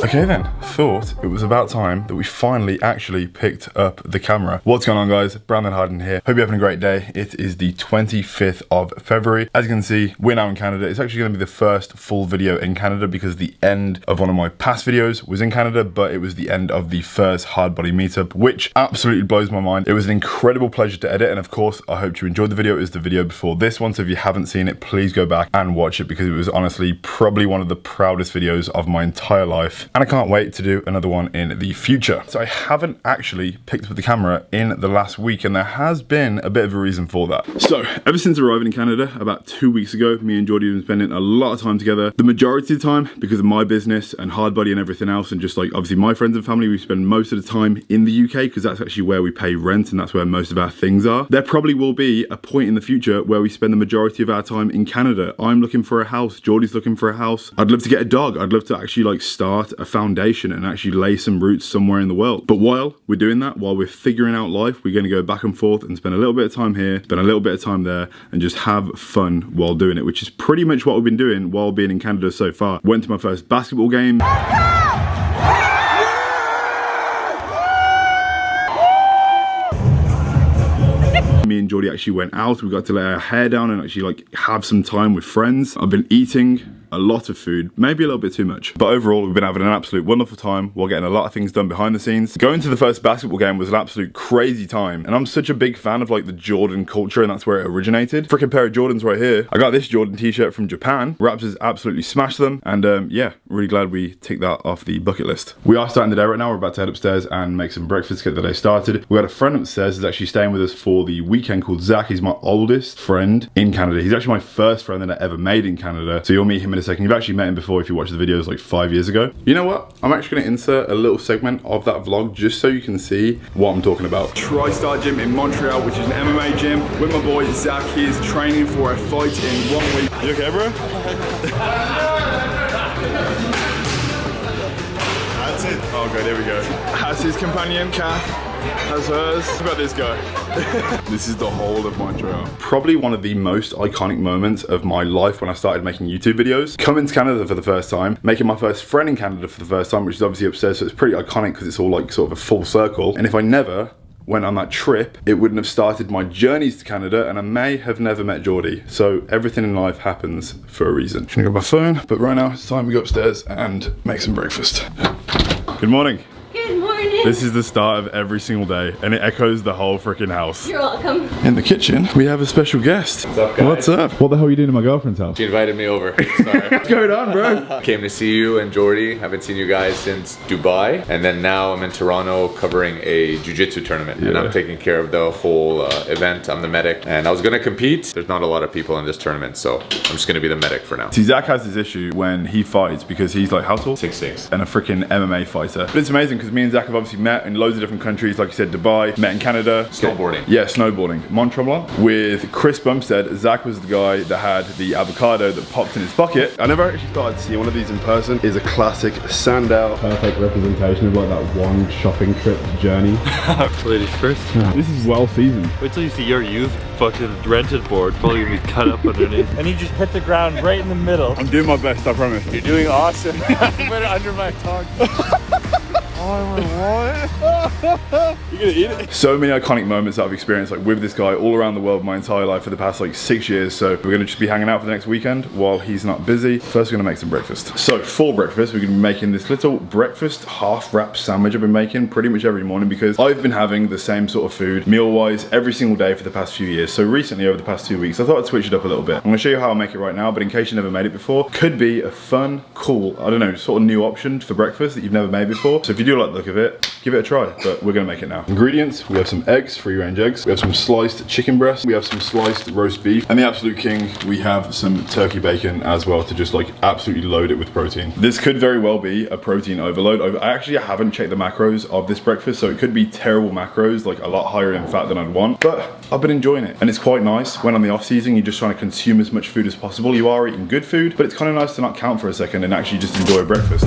Okay then, thought it was about time that we finally actually picked up the camera. What's going on, guys? Brandon Harden here. Hope you're having a great day. It is the 25th of February. As you can see, we're now in Canada. It's actually going to be the first full video in Canada because the end of one of my past videos was in Canada, but it was the end of the first hard body meetup, which absolutely blows my mind. It was an incredible pleasure to edit, and of course, I hope you enjoyed the video. It was the video before this one, so if you haven't seen it, please go back and watch it because it was honestly probably one of the proudest videos of my entire life. And I can't wait to do another one in the future. So I haven't actually picked up the camera in the last week, and there has been a bit of a reason for that. So ever since arriving in Canada about 2 weeks ago, me and Geordie have been spending a lot of time together. The majority of the time, because of my business and hard body and everything else, and just like obviously my friends and family, we spend most of the time in the UK because that's actually where we pay rent and that's where most of our things are. There probably will be a point in the future where we spend the majority of our time in Canada. I'm looking for a house, Geordie's looking for a house. I'd love to get a dog. I'd love to actually like start a foundation and actually lay some roots somewhere in the world. But while we're doing that, while we're figuring out life, we're going to go back and forth and spend a little bit of time here, spend a little bit of time there, and just have fun while doing it, which is pretty much what we've been doing while being in Canada so far. Went to my first basketball game. Me and Geordie actually went out. We got to lay our hair down and actually like have some time with friends. I've been eating a lot of food, maybe a little bit too much. But overall, we've been having an absolute wonderful time while getting a lot of things done behind the scenes. Going to the first basketball game was an absolute crazy time. And I'm such a big fan of like the Jordan culture, and that's where it originated. Freaking pair of Jordans right here. I got this Jordan t-shirt from Japan. Raptors absolutely smashed them. And yeah, really glad we ticked that off the bucket list. We are starting the day right now. We're about to head upstairs and make some breakfast to get the day started. We had a friend upstairs who's actually staying with us for the weekend called Zach. He's my oldest friend in Canada. He's actually my first friend that I ever made in Canada. So you'll meet him in a second. You've actually met him before if you watch the videos like 5 years ago. You know what? I'm actually going to insert a little segment of that vlog just so you can see what I'm talking about. TriStar Gym in Montreal, which is an MMA gym with my boy Zach. He is training for a fight in 1 week. You okay, bro? That's it. Oh god, there we go. Has his companion Kath, has hers. Look about this guy. This is the whole of Montreal. Probably one of the most iconic moments of my life when I started making YouTube videos. Coming to Canada for the first time, making my first friend in Canada for the first time, which is obviously upstairs, so it's pretty iconic because it's all like sort of a full circle. And if I never went on that trip, it wouldn't have started my journeys to Canada, and I may have never met Geordie. So everything in life happens for a reason. I'm gonna grab my phone, but right now it's time to go upstairs and make some breakfast. Good morning. Good morning. This is the start of every single day, and it echoes the whole freaking house. You're welcome. In the kitchen, we have a special guest. What's up, guys? What's up? What the hell are you doing at my girlfriend's house? She invited me over. Sorry. What's going on, bro? Came to see you and Geordie. Haven't seen you guys since Dubai. And then now I'm in Toronto covering a jiu-jitsu tournament. Yeah. And I'm taking care of the whole event. I'm the medic. And I was gonna compete. There's not a lot of people in this tournament, so I'm just gonna be the medic for now. See, Zach has this issue when he fights because he's like, how tall? 6'6". And a freaking MMA fighter. But it's amazing because me and Zach have obviously met in loads of different countries, like you said, Dubai, met in Canada. Snowboarding. Yeah, snowboarding. Mont Tremblant. With Chris Bumstead, Zach was the guy that had the avocado that popped in his pocket. I never actually thought I'd see one of these in person. It's a classic Sandow. Perfect representation of like that one shopping trip journey. Ladies first. Yeah. This is well seasoned. Wait till you see your youth fucking rented board probably gonna be cut up underneath. And you just hit the ground right in the middle. I'm doing my best, I promise. You're doing awesome. Put it under my tongue. You're gonna eat it. So many iconic moments that I've experienced like with this guy all around the world my entire life for the past like 6 years. So we're gonna just be hanging out for the next weekend while he's not busy. First we're gonna make some breakfast. So for breakfast, we're gonna be making this little breakfast half wrap sandwich I've been making pretty much every morning because I've been having the same sort of food meal-wise every single day for the past few years. So recently over the past 2 weeks, I thought I'd switch it up a little bit. I'm gonna show you how I make it right now, but in case you never made it before, could be a fun, cool, I don't know, sort of new option for breakfast that you've never made before. So if you do like the look of it, give it a try, but we're gonna make it now. Ingredients, we have some eggs, free range eggs. We have some sliced chicken breast. We have some sliced roast beef. And the absolute king, we have some turkey bacon as well to just like absolutely load it with protein. This could very well be a protein overload. I actually haven't checked the macros of this breakfast, so it could be terrible macros, like a lot higher in fat than I'd want, but I've been enjoying it. And it's quite nice when on the off season, you're just trying to consume as much food as possible. You are eating good food, but it's kind of nice to not count for a second and actually just enjoy a breakfast.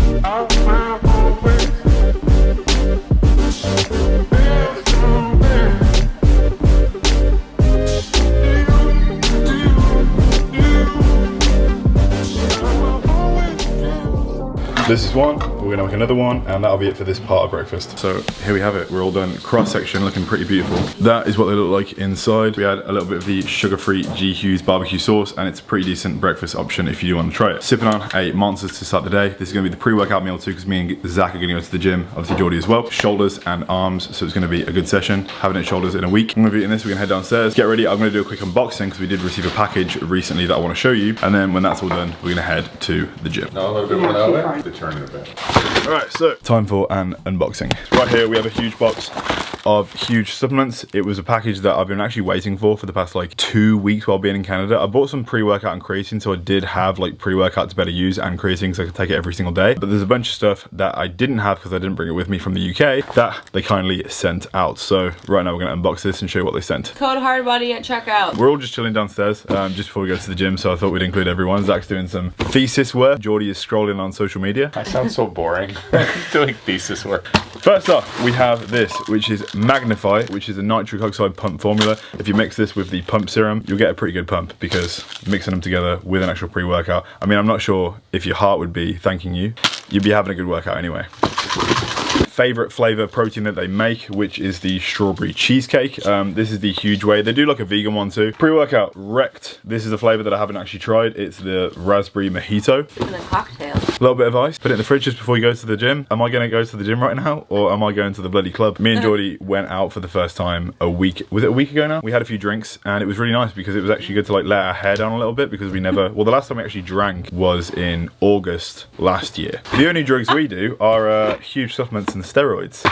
This is one. we're gonna make another one, and that'll be it for this part of breakfast. So here we have it. We're all done. Cross section looking pretty beautiful. That is what they look like inside. We had a little bit of the sugar-free G. Hughes barbecue sauce, and it's a pretty decent breakfast option if you do want to try it. Sipping on a Monsters to start the day. This is gonna be the pre-workout meal too, because me and Zach are gonna go to the gym. Obviously Geordie as well. Shoulders and arms, so it's gonna be a good session. Haven't hit shoulders in a week. I'm gonna be eating this. We're gonna head downstairs, get ready. I'm gonna do a quick unboxing because we did receive a package recently that I want to show you, and then when that's all done, we're gonna head to the gym. No, a little bit more that way. To turn it a bit. All right, so time for an unboxing. Right here we have a huge box of huge supplements. It was a package that I've been actually waiting for the past like 2 weeks while being in Canada. I bought some pre-workout and creatine, so I did have like pre-workout to better use and creatine so I could take it every single day. But there's a bunch of stuff that I didn't have because I didn't bring it with me from the UK that they kindly sent out. So right now we're gonna unbox this and show you what they sent. Code HARDBODY at checkout. We're all just chilling downstairs just before we go to the gym, so I thought we'd include everyone. Zach's doing some thesis work. Geordie is scrolling on social media. I sound so boring doing thesis work. First off, we have this, which is Magnify, which is a nitric oxide pump formula. If you mix this with the pump serum, you'll get a pretty good pump because mixing them together with an actual pre-workout. I mean, I'm not sure if your heart would be thanking you. You'd be having a good workout anyway. Favorite flavor protein that they make, which is the strawberry cheesecake. This is the huge way. They do like a vegan one too. Pre-workout Wrecked. This is a flavor that I haven't actually tried. It's the raspberry mojito. And a cocktail. A little bit of ice. Put it in the fridge just before you go to the gym. Am I going to go to the gym right now, or am I going to the bloody club? Me and Geordie went out for the first time a week. Was it a week ago now? We had a few drinks, and it was really nice because it was actually good to like let our hair down a little bit because we never. Well, the last time we actually drank was in August last year. The only drugs we do are huge supplements and steroids.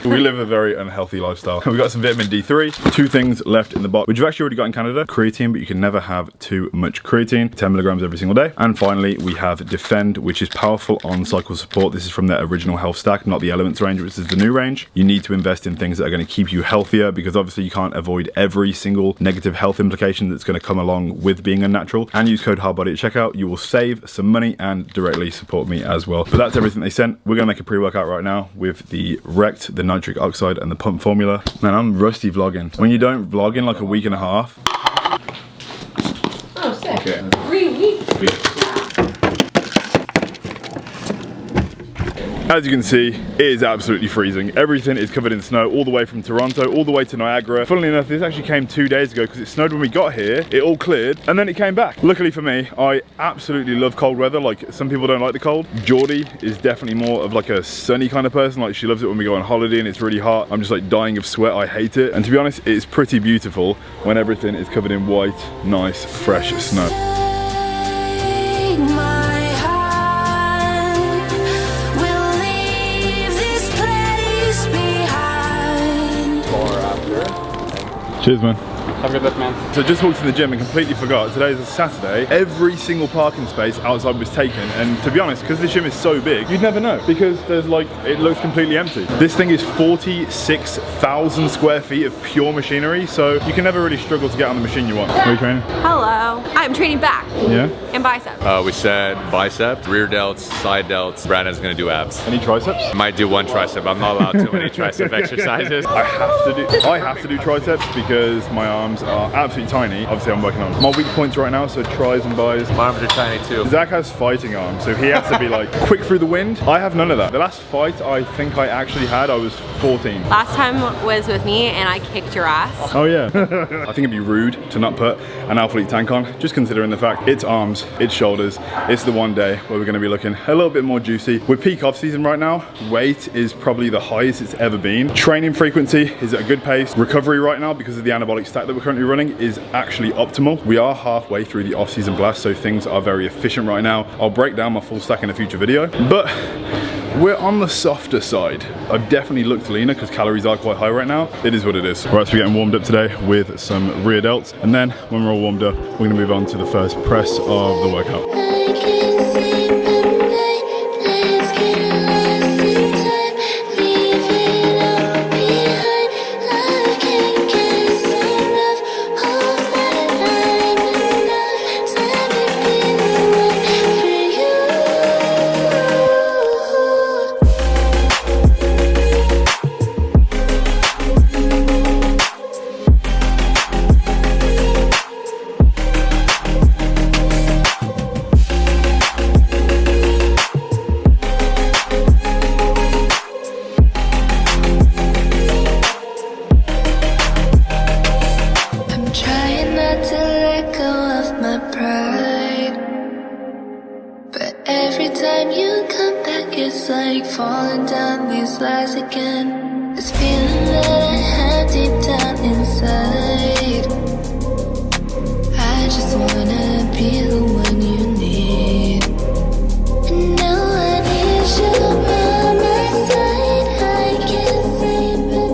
We live a very unhealthy lifestyle. We've got some vitamin D3, 2 things left in the box, which you've actually already got in Canada. Creatine, but you can never have too much creatine. 10 milligrams every single day. And finally, we have Defend, which is powerful on cycle support. This is from their original health stack, not the Elements range, which is the new range. You need to invest in things that are going to keep you healthier because obviously you can't avoid every single negative health implication that's going to come along with being unnatural. And use code HARDBODY at checkout. You will save some money and directly support me as well. But that's everything they sent. We're going to make a pre-workout right now with the Wrecked, the nitric oxide, and the pump formula. Man, I'm rusty vlogging. When you don't vlog in like a week and a half. Oh, sick. Okay. 3 weeks. As you can see, it is absolutely freezing. Everything is covered in snow all the way from Toronto, all the way to Niagara. Funnily enough, this actually came 2 days ago because it snowed when we got here. It all cleared and then it came back. Luckily for me, I absolutely love cold weather. Like some people don't like the cold. Geordie is definitely more of like a sunny kind of person. Like she loves it when we go on holiday and it's really hot. I'm just like dying of sweat. I hate it. And to be honest, it's pretty beautiful when everything is covered in white, nice, fresh snow. Cheers, man. Have a good look, man. So just walked to the gym and completely forgot. Today is a Saturday. Every single parking space outside was taken. And to be honest, because the gym is so big, you'd never know because there's like, it looks completely empty. This thing is 46,000 square feet of pure machinery. So you can never really struggle to get on the machine you want. Are you training? Hello. I'm training back. Yeah? And bicep. We said bicep, rear delts, side delts. Brandon's gonna do abs. Any triceps? Might do one tricep. I'm not allowed too many tricep exercises. I have to do triceps because my arms are absolutely tiny. Obviously I'm working on my weak points right now, so tries and buys. My arms are tiny too. Zach has fighting arms, so he has to be like quick through the wind. I have none of that. The last fight I think I actually had, I was 14. Last time was with me and I kicked your ass. Oh yeah. I think it'd be rude to not put an Alphalete tank on, just considering the fact it's arms, it's shoulders. It's the one day where we're gonna be looking a little bit more juicy. We're peak off season right now. Weight is probably the highest it's ever been. Training frequency is at a good pace. Recovery right now, because of the anabolic stack that we're currently running, is actually optimal. We are halfway through the off-season blast, so things are very efficient right now. I'll break down my full stack in a future video, but we're on the softer side. I've definitely looked leaner because calories are quite high right now. It is what it is. Right, so we're getting warmed up today with some rear delts, and then when we're all warmed up, we're gonna move on to the first press of the workout. time you come back, it's like falling down these lies again. This feeling that I have deep down inside, I just wanna be the one you need. And now I need you by my side. I can't sleep at night.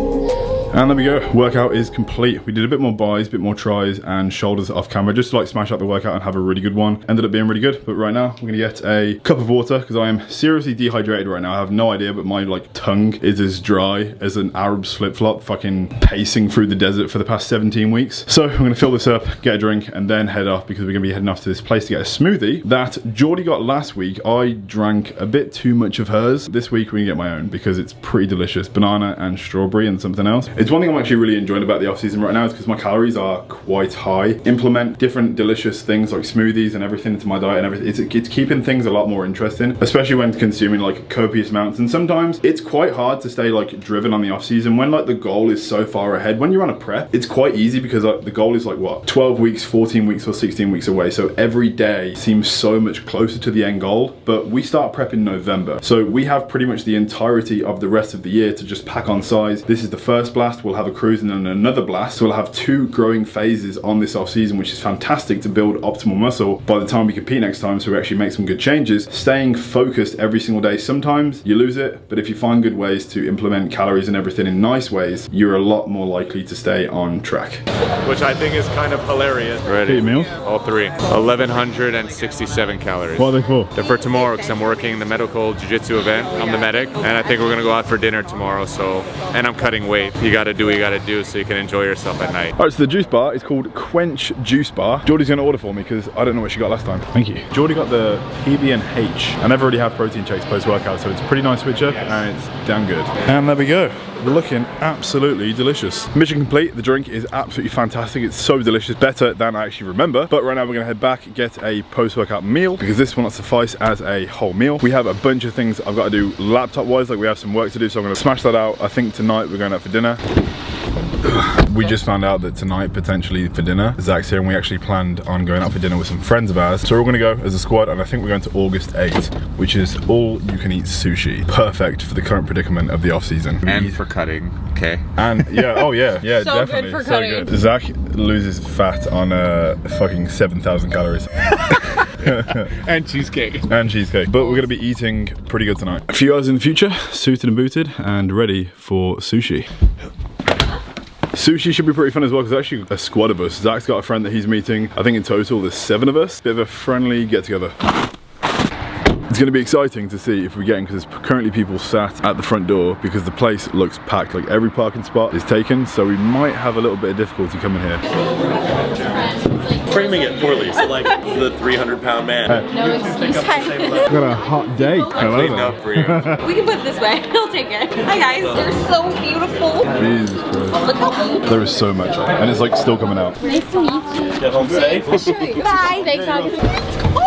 And there we go, workout is complete. We did a bit more buys, a bit more tries and shoulders off camera, just to like smash out the workout and have a really good one. Ended up being really good, but right now we're gonna get a cup of water because I am seriously dehydrated right now. I have no idea, but my like tongue is as dry as an Arab's flip-flop fucking pacing through the desert for the past 17 weeks. So I'm gonna fill this up, get a drink and then head off because we're gonna be heading off to this place to get a smoothie that Geordie got last week. I drank a bit too much of hers. This week we're gonna get my own because it's pretty delicious. Banana and strawberry and something else. It's one thing I'm actually really enjoying about the off season right now is because my calories are quite high. Implement different delicious things like smoothies and everything into my diet and everything. It's keeping things a lot more interesting, especially when consuming like copious amounts. And sometimes it's quite hard to stay like driven on the off season when like the goal is so far ahead. When you're on a prep, it's quite easy because like, the goal is like what, 12 weeks, 14 weeks or 16 weeks away. So every day seems so much closer to the end goal, but we start prep in November. So we have pretty much the entirety of the rest of the year to just pack on size. This is the first blast. We'll have a cruise and then another blast. So we'll have 2 growing phases on this off season, which is fantastic to build optimal muscle by the time we compete next time. So we actually make some good changes. Staying focused every single day. Sometimes you lose it, but if you find good ways to implement calories and everything in nice ways, you're a lot more likely to stay on track. Which I think is kind of hilarious. Ready? Eat meals? All 3. 1,167 calories. What are they for? They're for tomorrow because I'm working the medical jiu-jitsu event. I'm the medic and I think we're gonna go out for dinner tomorrow. So, and I'm cutting weight. You gotta do what you gotta do so you can enjoy yourself at night. All right, so the juice bar is called Quench Juice Bar. Geordie's gonna order for me because I don't know what she got last time. Thank you. Geordie got the PB&H. I never really have protein shakes post-workout, so it's a pretty nice switch up and it's damn good. And there we go. They're looking absolutely delicious. Mission complete. The drink is absolutely fantastic. It's so delicious, better than I actually remember. But right now we're gonna head back, get a post-workout meal because this will not suffice as a whole meal. We have a bunch of things I've got to do laptop-wise, like we have some work to do, so I'm gonna smash that out. I think tonight we're going out for dinner. We just found out that tonight, potentially for dinner, Zach's here and we actually planned on going out for dinner with some friends of ours. So we're gonna go as a squad and I think we're going to August 8th, which is all you can eat sushi. Perfect for the current predicament of the off season. And for cutting, okay? And yeah, oh yeah, yeah, So definitely. good for so cutting. good. Zach loses fat on fucking 7,000 calories. And cheesecake. And cheesecake. But we're gonna be eating pretty good tonight. A few hours in the future, suited and booted and ready for sushi. Sushi should be pretty fun as well because actually a squad of us. Zach's got a friend that he's meeting. I think in total there's 7 of us. Bit of a friendly get together. It's going to be exciting to see if we're getting, because there's currently people sat at the front door because the place looks packed. Like every parking spot is taken, so we might have a little bit of difficulty coming here. Framing it poorly, so like the 300-pound man. No excuse. We've got a hot day. I cleaned up for you. We can put it this way. I'll take it. Hi guys. They're so beautiful. Jesus Christ. Look how cute. There is so much and it's like still coming out. Nice to meet you. Get home safe. Bye. Thanks, August. It's cold.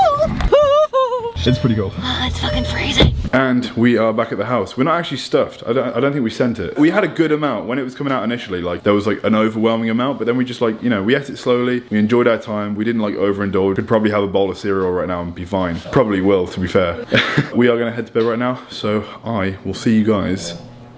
It's pretty cool. Oh, it's fucking freezing. And we are back at the house. We're not actually stuffed. I don't think we sent it. We had a good amount when it was coming out initially. Like there was like an overwhelming amount, but then we just like, you know, we ate it slowly. We enjoyed our time. We didn't like overindulge. Could probably have a bowl of cereal right now and be fine. Probably will, to be fair. We are gonna head to bed right now. So I will see you guys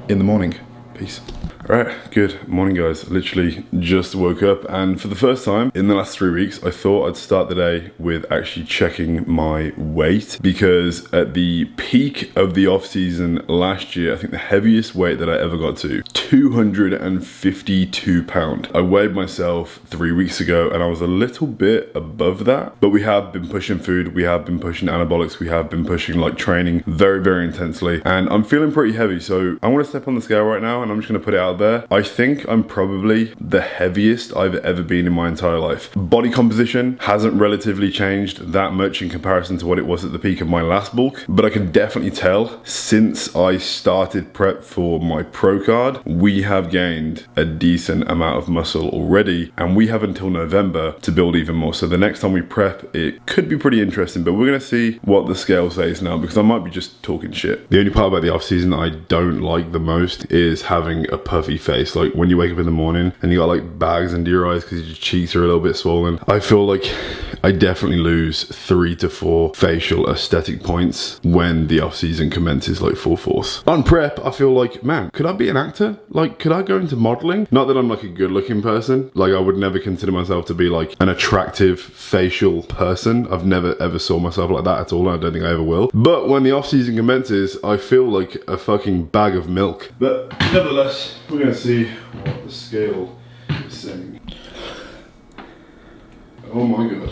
in the morning. Peace. Alright, good morning guys. Literally just woke up and for the first time in the last 3 weeks I thought I'd start the day with actually checking my weight, because at the peak of the off season last year, I think the heaviest weight that I ever got to, 252 pounds. I weighed myself 3 weeks ago and I was a little bit above that, but we have been pushing food, we have been pushing anabolics, we have been pushing like training very, very intensely, and I'm feeling pretty heavy. So I want to step on the scale right now and I'm just going to put it out there. I think I'm probably the heaviest I've ever been in my entire life. Body composition hasn't relatively changed that much in comparison to what it was at the peak of my last bulk, but I can definitely tell since I started prep for my pro card, we have gained a decent amount of muscle already, and we have until November to build even more. So the next time we prep, it could be pretty interesting, but we're gonna see what the scale says now, because I might be just talking shit. The only part about the off season that I don't like the most is having a perfect stuffy face. Like when you wake up in the morning and you got like bags under your eyes because your cheeks are a little bit swollen. I feel like I definitely lose 3 to 4 facial aesthetic points when the off season commences like full force. On prep, I feel like, man, could I be an actor? Like, could I go into modeling? Not that I'm like a good looking person. Like I would never consider myself to be like an attractive facial person. I've never ever saw myself like that at all. And I don't think I ever will. But when the off season commences, I feel like a fucking bag of milk. But nevertheless, we're gonna see what the scale is saying. Oh my god.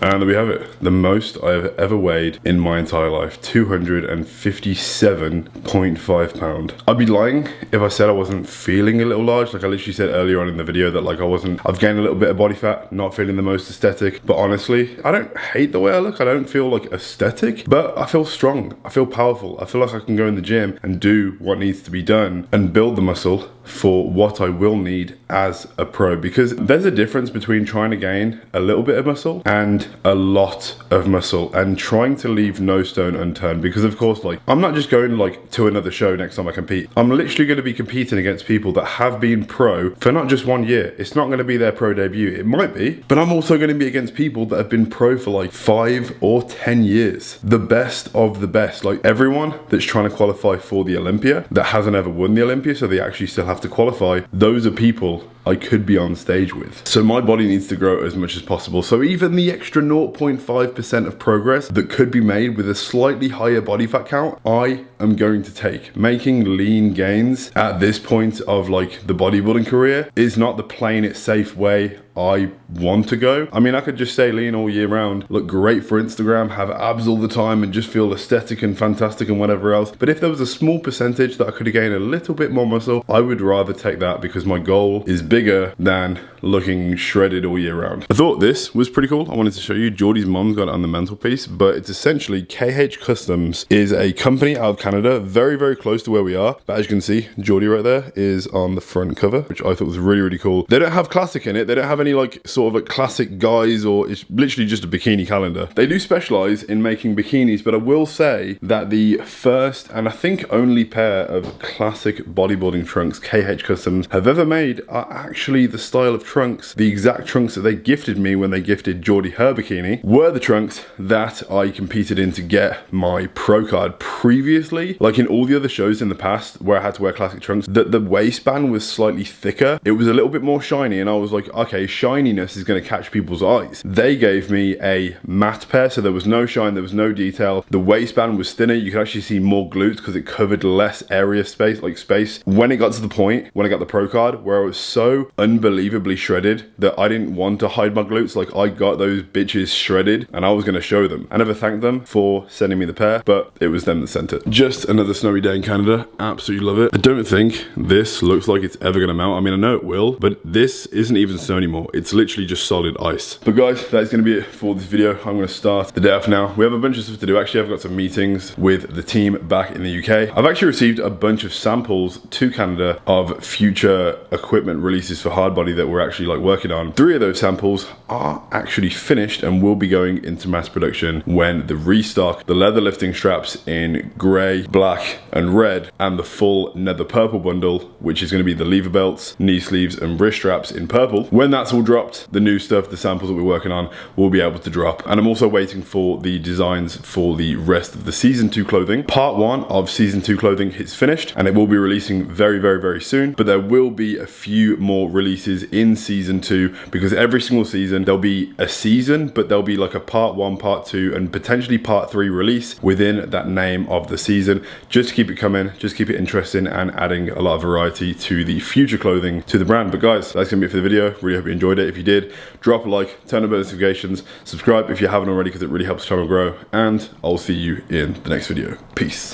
And there we have it. The most I've ever weighed in my entire life. 257.5 pounds. I'd be lying if I said I wasn't feeling a little large. Like I literally said earlier on in the video that like I've gained a little bit of body fat, not feeling the most aesthetic. But honestly, I don't hate the way I look. I don't feel like aesthetic, but I feel strong. I feel powerful. I feel like I can go in the gym and do what needs to be done and build the muscle for what I will need as a pro, because there's a difference between trying to gain a little bit of muscle and a lot of muscle and trying to leave no stone unturned. Because of course, like I'm not just going like to another show next time I compete. I'm literally going to be competing against people that have been pro for not just 1 year. It's not going to be their pro debut. It might be, but I'm also going to be against people that have been pro for like 5 or 10 years. The best of the best. Like everyone that's trying to qualify for the Olympia that hasn't ever won the Olympia, so they actually still have to qualify. Those are people I could be on stage with. So my body needs to grow as much as possible. So even the extra 0.5% of progress that could be made with a slightly higher body fat count, I am going to take. Making lean gains at this point of like the bodybuilding career is not the plain it safe way I want to go. I mean, I could just stay lean all year round, look great for Instagram, have abs all the time and just feel aesthetic and fantastic and whatever else. But if there was a small percentage that I could have gained a little bit more muscle, I would rather take that because my goal is bigger than looking shredded all year round. I thought this was pretty cool. I wanted to show you. Geordie's mom's got it on the mantelpiece, but it's essentially KH Customs is a company out of Canada, very, very close to where we are. But as you can see, Geordie right there is on the front cover, which I thought was really, really cool. They don't have classic in it. They don't have any like sort of like classic guys, or it's literally just a bikini calendar. They do specialize in making bikinis, but I will say that the first and I think only pair of classic bodybuilding trunks KH Customs have ever made are actually the style of trunks, the exact trunks that they gifted me when they gifted Geordie her bikini, were the trunks that I competed in to get my pro card previously. Like in all the other shows in the past where I had to wear classic trunks, the waistband was slightly thicker. It was a little bit more shiny and I was like, okay, shininess is going to catch people's eyes. They gave me a matte pair, so there was no shine, there was no detail. The waistband was thinner. You could actually see more glutes because it covered less area space, like space. When it got to the point, when I got the pro card, where I was so unbelievably shredded that I didn't want to hide my glutes, like I got those bitches shredded and I was going to show them. I never thanked them for sending me the pair, but it was them that sent it. Just another snowy day in Canada. Absolutely love it. I don't think this looks like it's ever going to melt. I mean, I know it will, but this isn't even snow anymore. It's literally just solid ice. But guys, that's going to be it for this video. I'm going to start the day off now. We have a bunch of stuff to do. Actually, I've got some meetings with the team back in the UK. I've actually received a bunch of samples to Canada of future equipment releases for hard body that we're actually like working on. 3 of those samples are actually finished and will be going into mass production when the restock, the leather lifting straps in grey, black and red, and the full nether purple bundle, which is going to be the lever belts, knee sleeves and wrist straps in purple. When that's all dropped, the new stuff, the samples that we're working on, will be able to drop. And I'm also waiting for the designs for the rest of the season 2 clothing. Part 1 of season 2 clothing is finished and it will be releasing very, very, very soon. But there will be a few more releases in season 2 because every single season there'll be a season, but there'll be like a part 1, part 2 and potentially part 3 release within that name of the season, just to keep it coming, just keep it interesting and adding a lot of variety to the future clothing to the brand. But guys, that's gonna be it for the video. Really hope you enjoyed it. If you did, drop a like, turn on notifications, subscribe if you haven't already because it really helps the channel grow, and I'll see you in the next video. Peace.